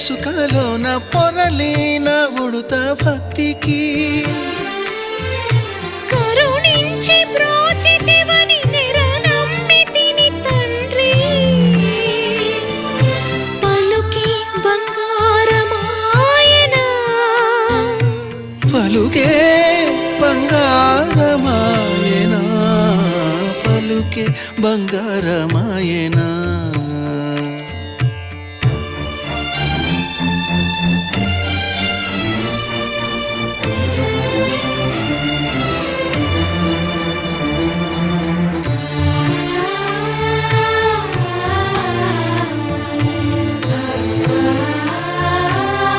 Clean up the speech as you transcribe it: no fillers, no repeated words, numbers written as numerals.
ఇసుకలోన పొరలిన ఉడుత భక్తికి కరుణించి బ్రోచితివని నెరనమ్మితిని తండ్రి పలుకి బంగారమాయనా పలుకే బంగారమాయనా పలుకే బంగారమాయనా